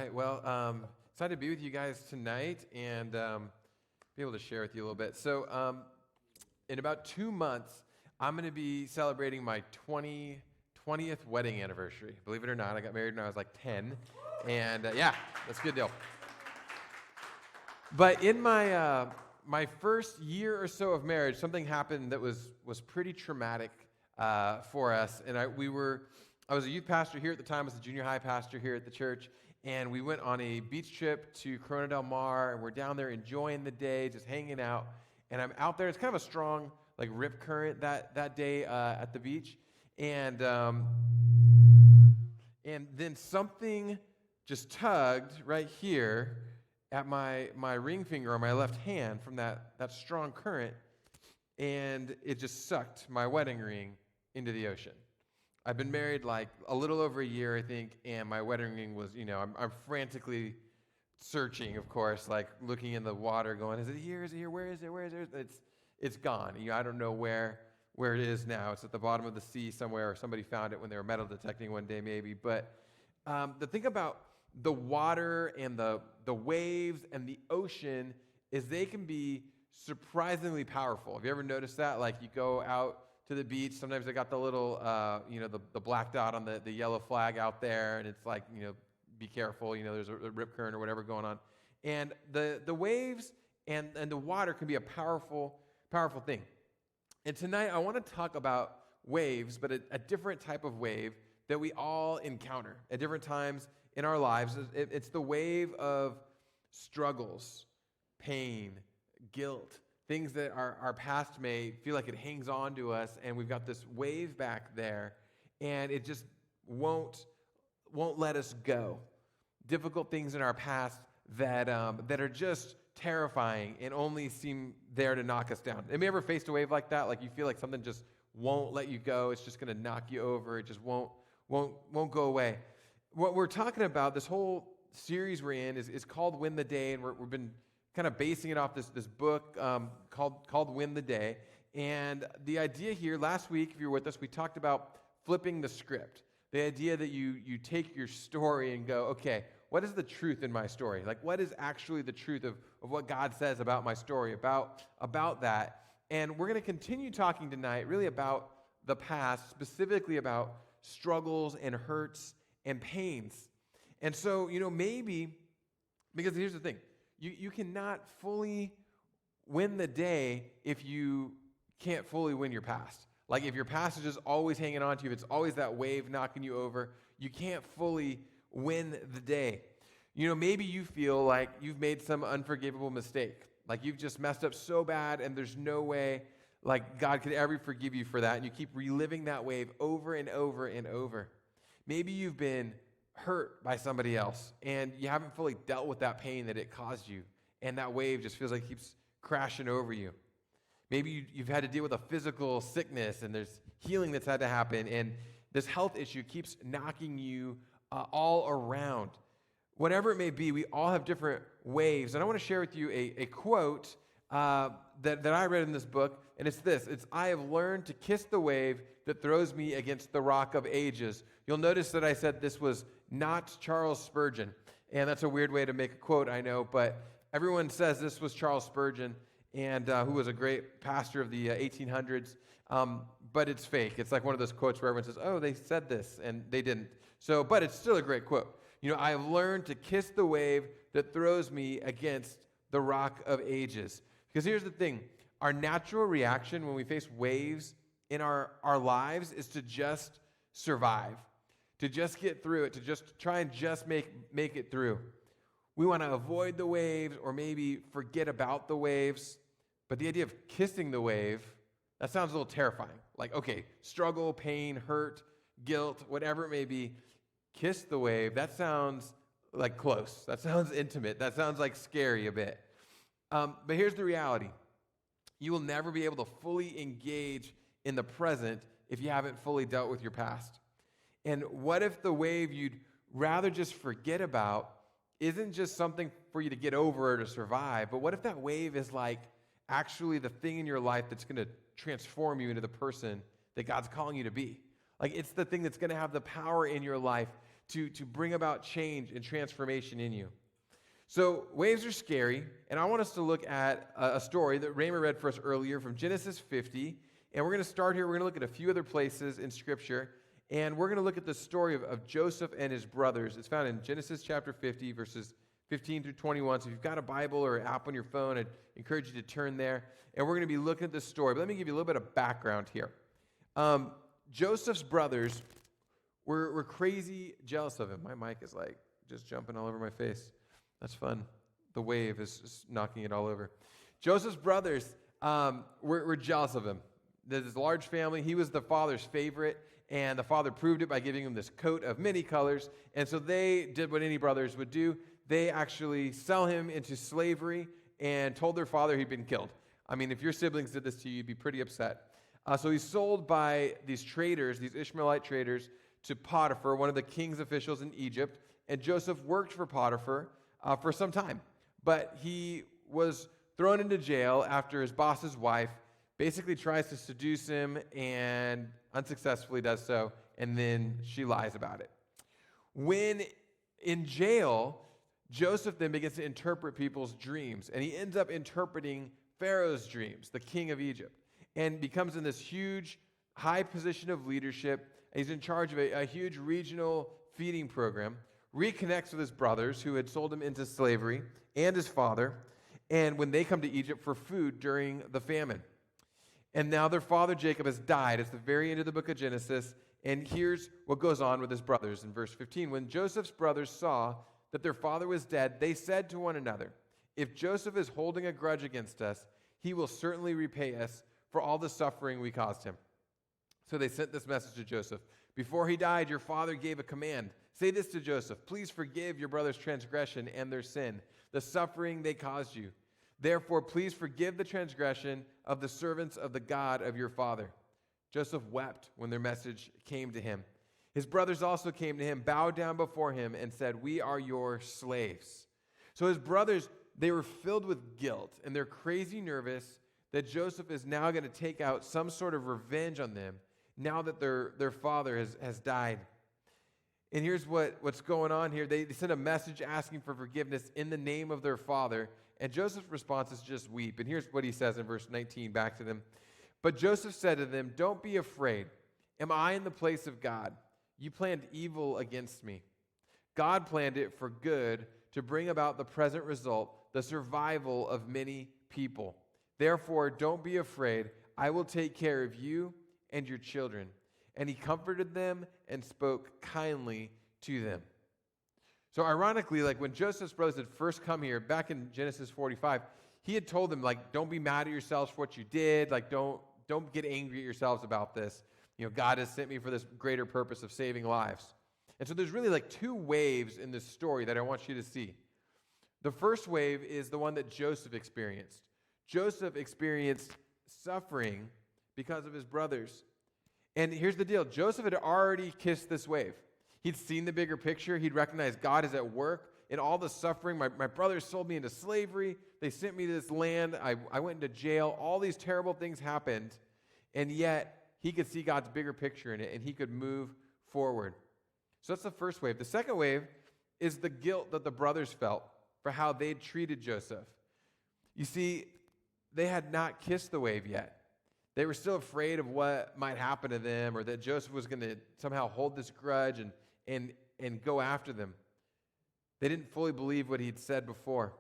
right. Well, excited to be with you guys tonight and be able to share with you a little bit. So, in about 2 months, I'm going to be celebrating my 20th wedding anniversary. Believe it or not, I got married when I was like 10, and yeah, that's a good deal. But in my first year or so of marriage, something happened that was pretty traumatic for us, and I was a youth pastor here at the time. I was a junior high pastor here at the church, and we went on a beach trip to Corona del Mar, and we're down there enjoying the day, just hanging out. And I'm out there. It's kind of a strong, like, rip current that day at the beach, and then something just tugged right here at my ring finger on my left hand from that strong current, and it just sucked my wedding ring into the ocean. I've been married like a little over a year, I think, and my wedding ring was, I'm frantically searching, of course, like looking in the water going, is it here, where is it? It's gone. I don't know where it is now. It's at the bottom of the sea somewhere, or somebody found it when they were metal detecting one day maybe. But the thing about the water and the waves and the ocean is they can be surprisingly powerful. Have you ever noticed that? Like, you go out to the beach, sometimes they got the little, the black dot on the yellow flag out there, and it's like, be careful, there's a rip current or whatever going on. And the waves and the water can be a powerful thing. And tonight I want to talk about waves, but a different type of wave that we all encounter at different times in our lives. It's the wave of struggles, pain, guilt, things that our past may feel like it hangs on to us, and we've got this wave back there, and it just won't let us go. Difficult things in our past that are just terrifying and only seem there to knock us down. Have you ever faced a wave like that? Like, you feel like something just won't let you go. It's just going to knock you over. It just won't go away. What we're talking about, this whole series we're in, is called Win the Day, and we've been kind of basing it off this book called Win the Day. And the idea here, last week, if you were with us, we talked about flipping the script. The idea that you take your story and go, okay, what is the truth in my story? Like, what is actually the truth of what God says about my story, about that? And we're going to continue talking tonight really about the past, specifically about struggles and hurts and pains. And so, maybe, because here's the thing, you cannot fully win the day if you can't fully win your past. Like, if your past is just always hanging on to you, if it's always that wave knocking you over, you can't fully win the day. Maybe you feel like you've made some unforgivable mistake. Like, you've just messed up so bad, and there's no way, like, God could ever forgive you for that, and you keep reliving that wave over and over and over. Maybe you've been hurt by somebody else, and you haven't fully dealt with that pain that it caused you, and that wave just feels like it keeps crashing over you. Maybe you've had to deal with a physical sickness, and there's healing that's had to happen, and this health issue keeps knocking you all around. Whatever it may be, we all have different waves, and I want to share with you a quote that I read in this book, and it's this. It's, "I have learned to kiss the wave that throws me against the rock of ages." You'll notice that I said this was not Charles Spurgeon, and that's a weird way to make a quote, I know, but everyone says this was Charles Spurgeon, and who was a great pastor of the 1800s, but it's fake. It's like one of those quotes where everyone says, oh, they said this, and they didn't. So, but it's still a great quote. "I have learned to kiss the wave that throws me against the rock of ages." Because here's the thing, our natural reaction when we face waves in our lives is to just survive, to just get through it, to just try and just make it through. We want to avoid the waves or maybe forget about the waves, but the idea of kissing the wave, that sounds a little terrifying. Like, okay, struggle, pain, hurt, guilt, whatever it may be, kiss the wave, that sounds like close. That sounds intimate. That sounds like scary a bit. But here's the reality. You will never be able to fully engage in the present if you haven't fully dealt with your past. And what if the wave you'd rather just forget about isn't just something for you to get over or to survive, but what if that wave is like actually the thing in your life that's going to transform you into the person that God's calling you to be? Like, it's the thing that's going to have the power in your life to bring about change and transformation in you. So waves are scary, and I want us to look at a story that Raymer read for us earlier from Genesis 50, and we're going to start here. We're going to look at a few other places in Scripture, and we're going to look at the story of Joseph and his brothers. It's found in Genesis chapter 50, verses 15 through 21. So if you've got a Bible or an app on your phone, I'd encourage you to turn there, and we're going to be looking at this story. But let me give you a little bit of background here. Joseph's brothers were crazy jealous of him. My mic is like just jumping all over my face. That's fun. The wave is knocking it all over. Joseph's brothers were jealous of him. There's this large family. He was the father's favorite, and the father proved it by giving him this coat of many colors. And so they did what any brothers would do. They actually sell him into slavery and told their father he'd been killed. I mean, if your siblings did this to you, you'd be pretty upset. So he's sold by these traders, these Ishmaelite traders, to Potiphar, one of the king's officials in Egypt. And Joseph worked for Potiphar for some time. But he was thrown into jail after his boss's wife basically tries to seduce him and unsuccessfully does so, and then she lies about it. When in jail, Joseph then begins to interpret people's dreams, and he ends up interpreting Pharaoh's dreams, the king of Egypt, and becomes in this huge, high position of leadership. He's in charge of a huge regional feeding program, reconnects with his brothers who had sold him into slavery and his father, and when they come to Egypt for food during the famine. And now their father Jacob has died. It's the very end of the book of Genesis, and here's what goes on with his brothers in verse 15. When Joseph's brothers saw that their father was dead, they said to one another, "If Joseph is holding a grudge against us, he will certainly repay us for all the suffering we caused him." So they sent this message to Joseph. "Before he died, your father gave a command. Say this to Joseph, 'Please forgive your brother's transgression and their sin, the suffering they caused you. Therefore, please forgive the transgression of the servants of the God of your father.' Joseph wept when their message came to him. His brothers also came to him, bowed down before him, and said, 'We are your slaves.'" So his brothers, they were filled with guilt, and they're crazy nervous that Joseph is now going to take out some sort of revenge on them now that their father has died. And here's what's going on here. They send a message asking for forgiveness in the name of their father. And Joseph's response is just weep. And here's what he says in verse 19 back to them. "But Joseph said to them, 'Don't be afraid. Am I in the place of God? You planned evil against me. God planned it for good to bring about the present result, the survival of many people. Therefore, don't be afraid. I will take care of you and your children.' And he comforted them and spoke kindly to them." So ironically, like when Joseph's brothers had first come here, back in Genesis 45, he had told them, like, don't be mad at yourselves for what you did. Like, don't get angry at yourselves about this. You know, God has sent me for this greater purpose of saving lives. And so there's really like two waves in this story that I want you to see. The first wave is the one that Joseph experienced. Joseph experienced suffering because of his brothers. And here's the deal. Joseph had already kissed this wave. He'd seen the bigger picture. He'd recognized God is at work in all the suffering. My brothers sold me into slavery. They sent me to this land. I went into jail. All these terrible things happened. And yet, he could see God's bigger picture in it, and he could move forward. So that's the first wave. The second wave is the guilt that the brothers felt for how they'd treated Joseph. You see, they had not kissed the wave yet. They were still afraid of what might happen to them, or that Joseph was going to somehow hold this grudge and go after them. They didn't fully believe what he'd said before.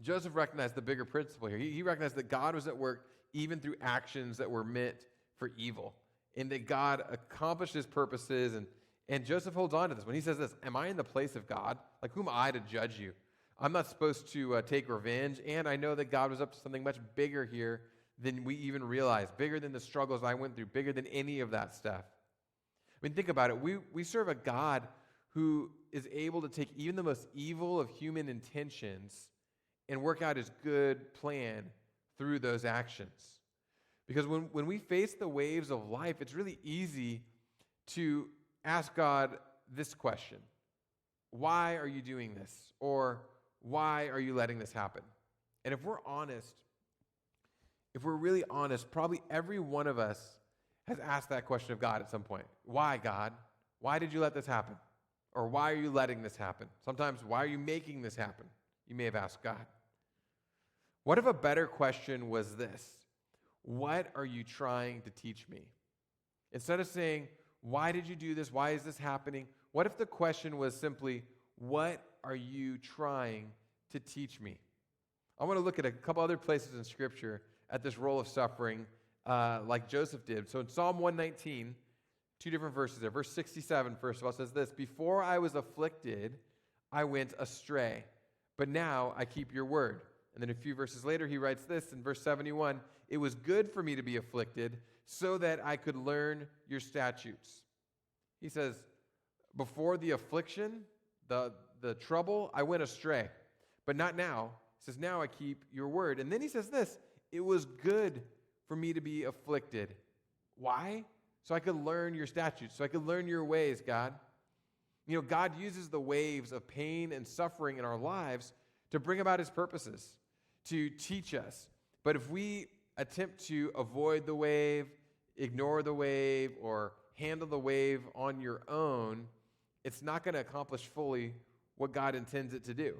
Joseph recognized the bigger principle here. He recognized that God was at work even through actions that were meant for evil, and that God accomplished his purposes. And Joseph holds on to this. When he says this, "Am I in the place of God? Like, who am I to judge you? I'm not supposed to take revenge, and I know that God was up to something much bigger here than we even realize, bigger than the struggles I went through, bigger than any of that stuff." I mean, think about it. We serve a God who is able to take even the most evil of human intentions and work out his good plan through those actions. Because when we face the waves of life, it's really easy to ask God this question: why are you doing this? Or why are you letting this happen? And if we're honest, if we're really honest, probably every one of us has asked that question of God at some point. Why, God? Why did you let this happen? Or why are you letting this happen? Sometimes, why are you making this happen? You may have asked God. What if a better question was this? What are you trying to teach me? Instead of saying, why did you do this? Why is this happening? What if the question was simply, what are you trying to teach me? I want to look at a couple other places in Scripture at this role of suffering like Joseph did. So in Psalm 119, two different verses there. Verse 67, first of all, says this, before I was afflicted, I went astray, but now I keep your word. And then a few verses later, he writes this in verse 71, it was good for me to be afflicted so that I could learn your statutes. He says, before the affliction, the trouble, I went astray, but not now. He says, now I keep your word. And then he says this, it was good for me to be afflicted. Why? So I could learn your statutes, so I could learn your ways, God. You know, God uses the waves of pain and suffering in our lives to bring about his purposes, to teach us. But if we attempt to avoid the wave, ignore the wave, or handle the wave on your own, it's not going to accomplish fully what God intends it to do.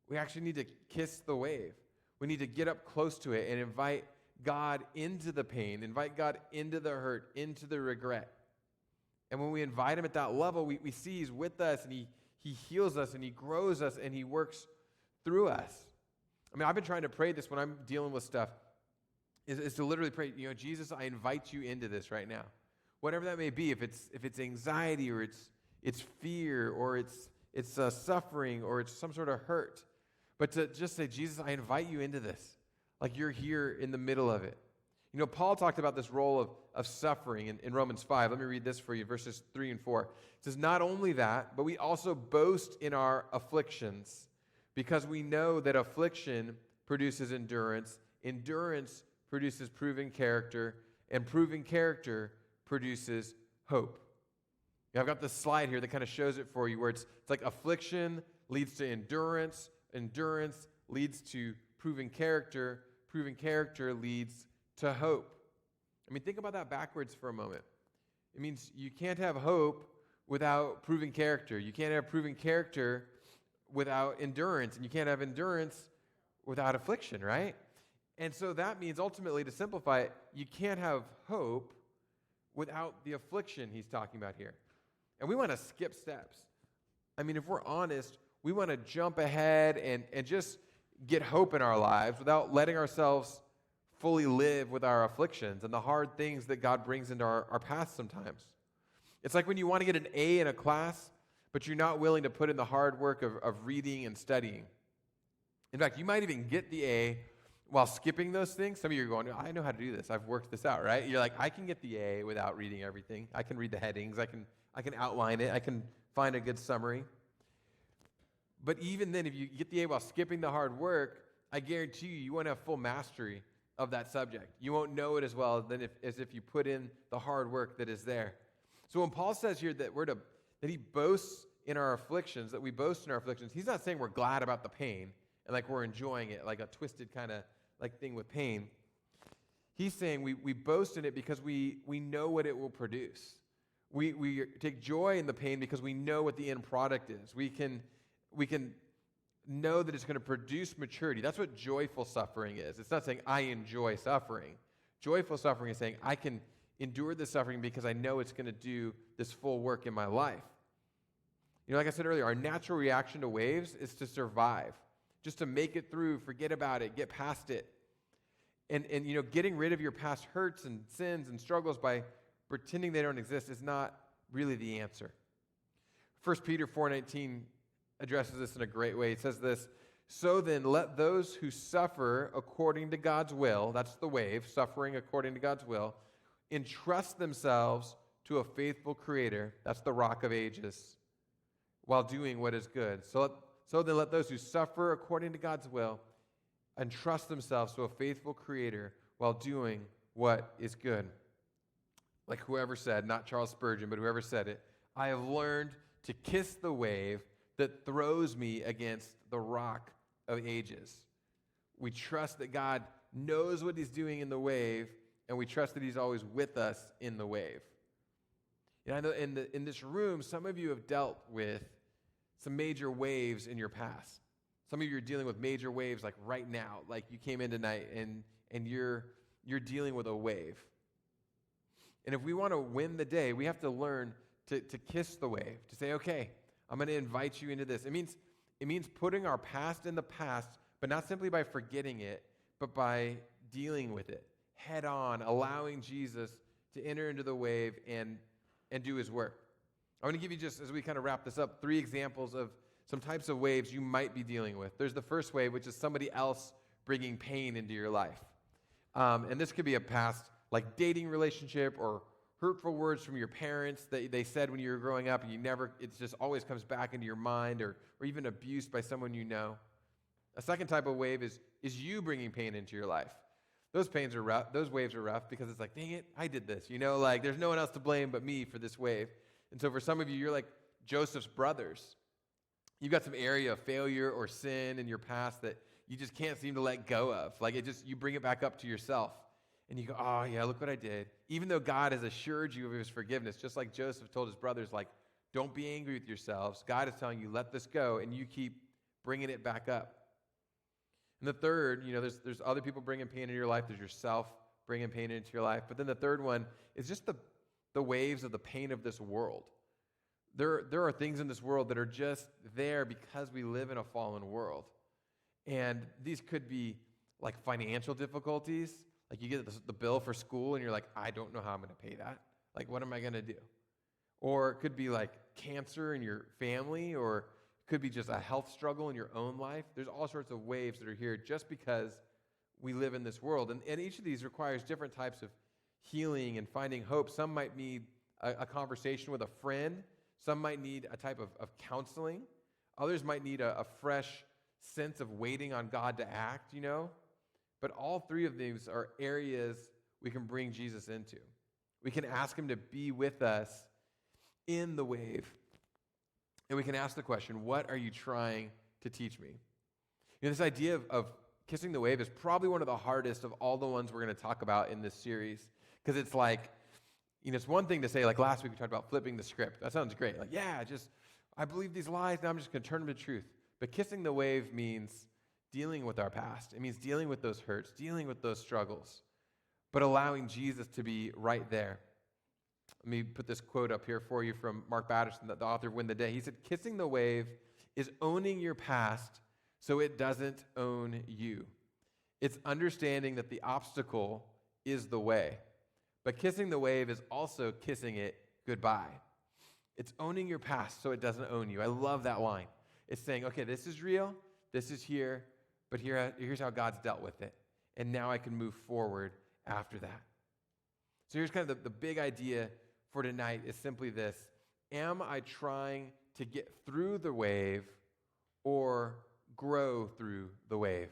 We actually need to kiss the wave. We need to get up close to it and invite God into the pain, invite God into the hurt, into the regret. And when we invite him at that level, we see he's with us and he heals us and he grows us and he works through us. I mean, I've been trying to pray this when I'm dealing with stuff, is to literally pray, you know, Jesus, I invite you into this right now. Whatever that may be, if it's anxiety or it's fear or it's suffering or it's some sort of hurt. But to just say, Jesus, I invite you into this. Like you're here in the middle of it. You know, Paul talked about this role of suffering in Romans 5. Let me read this for you, verses 3 and 4. It says, not only that, but we also boast in our afflictions, because we know that affliction produces endurance, endurance produces proven character, and proven character produces hope. I've got this slide here that kind of shows it for you, where it's like affliction leads to endurance, endurance leads to proven character leads to hope. I mean, think about that backwards for a moment. It means you can't have hope without proven character. You can't have proven character without endurance, and you can't have endurance without affliction, right? And so that means ultimately, to simplify it, you can't have hope without the affliction he's talking about here. And we want to skip steps. I mean, if we're honest, we want to jump ahead and just get hope in our lives without letting ourselves fully live with our afflictions and the hard things that God brings into our path sometimes. It's like when you want to get an A in a class, but you're not willing to put in the hard work of reading and studying. In fact, you might even get the A while skipping those things. Some of you are going, I know how to do this. I've worked this out, right? You're like, I can get the A without reading everything. I can read the headings. I can outline it. I can find a good summary. But even then, if you get the A while skipping the hard work, I guarantee you won't have full mastery of that subject. You won't know it as well as if you put in the hard work that is there. So when Paul says here that that he boasts in our afflictions, that we boast in our afflictions, he's not saying we're glad about the pain and like we're enjoying it, like a twisted kind of like thing with pain. He's saying we boast in it because we know what it will produce. We take joy in the pain because we know what the end product is. We can know that it's going to produce maturity. That's what joyful suffering is. It's not saying I enjoy suffering. Joyful suffering is saying I can endure this suffering because I know it's going to do this full work in my life. You know, like I said earlier, our natural reaction to waves is to survive, just to make it through, forget about it, get past it. And you know, getting rid of your past hurts and sins and struggles by pretending they don't exist is not really the answer. 1 Peter 4:19 addresses this in a great way. It says this, so then let those who suffer according to God's will, that's the wave, suffering according to God's will, entrust themselves to a faithful Creator, that's the Rock of Ages, while doing what is good. So then let those who suffer according to God's will entrust themselves to a faithful Creator while doing what is good. Like whoever said, not Charles Spurgeon, but whoever said it, I have learned to kiss the wave that throws me against the Rock of Ages. We trust that God knows what he's doing in the wave, and we trust that he's always with us in the wave. And I know in this room, some of you have dealt with some major waves in your past. Some of you are dealing with major waves like right now, like you came in tonight and you're dealing with a wave. And if we want to win the day, we have to learn to kiss the wave, to say, okay, I'm going to invite you into this. It means putting our past in the past, but not simply by forgetting it, but by dealing with it head on, allowing Jesus to enter into the wave and do his work. I want to give you, just as we kind of wrap this up, 3 examples of some types of waves you might be dealing with. There's the first wave, which is somebody else bringing pain into your life. And this could be a past, like dating relationship or hurtful words from your parents that they said when you were growing up and it just always comes back into your mind, or even abuse by someone you know. A second type of wave is you bringing pain into your life. Those waves are rough because it's like, dang it, I did this. Like there's no one else to blame but me for this wave. And so for some of you, you're like Joseph's brothers. You've got some area of failure or sin in your past that you just can't seem to let go of. Like you bring it back up to yourself. And you go, oh yeah, look what I did. Even though God has assured you of his forgiveness, just like Joseph told his brothers, like, don't be angry with yourselves. God is telling you, let this go, and you keep bringing it back up. And the third, there's other people bringing pain into your life. There's yourself bringing pain into your life. But then the third one is just the waves of the pain of this world. There are things in this world that are just there because we live in a fallen world. And these could be like financial difficulties. Like you get the bill for school and you're like, I don't know how I'm going to pay that. Like, what am I going to do? Or it could be like cancer in your family, or it could be just a health struggle in your own life. There's all sorts of waves that are here just because we live in this world. And each of these requires different types of healing and finding hope. Some might need a conversation with a friend. Some might need a type of counseling. Others might need a fresh sense of waiting on God to act, But all 3 of these are areas we can bring Jesus into. We can ask him to be with us in the wave. And we can ask the question, what are you trying to teach me? This idea of kissing the wave is probably one of the hardest of all the ones we're going to talk about in this series. Because it's like, it's one thing to say, like last week we talked about flipping the script. That sounds great. Like, yeah, I believe these lies, now I'm just going to turn them to truth. But kissing the wave means dealing with our past. It means dealing with those hurts, dealing with those struggles, but allowing Jesus to be right there. Let me put this quote up here for you from Mark Batterson, the author of Win the Day. He said, kissing the wave is owning your past so it doesn't own you. It's understanding that the obstacle is the way. But kissing the wave is also kissing it goodbye. It's owning your past so it doesn't own you. I love that line. It's saying, okay, this is real, this is here, but here's how God's dealt with it. And now I can move forward after that. So here's kind of the big idea for tonight is simply this. Am I trying to get through the wave or grow through the wave?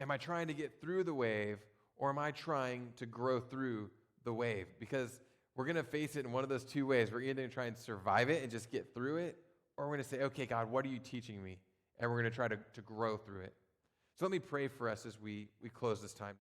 Am I trying to get through the wave or am I trying to grow through the wave? Because we're going to face it in one of those 2 ways. We're either going to try and survive it and just get through it, or we're going to say, okay, God, what are you teaching me? And we're going to try to grow through it. So let me pray for us as we close this time.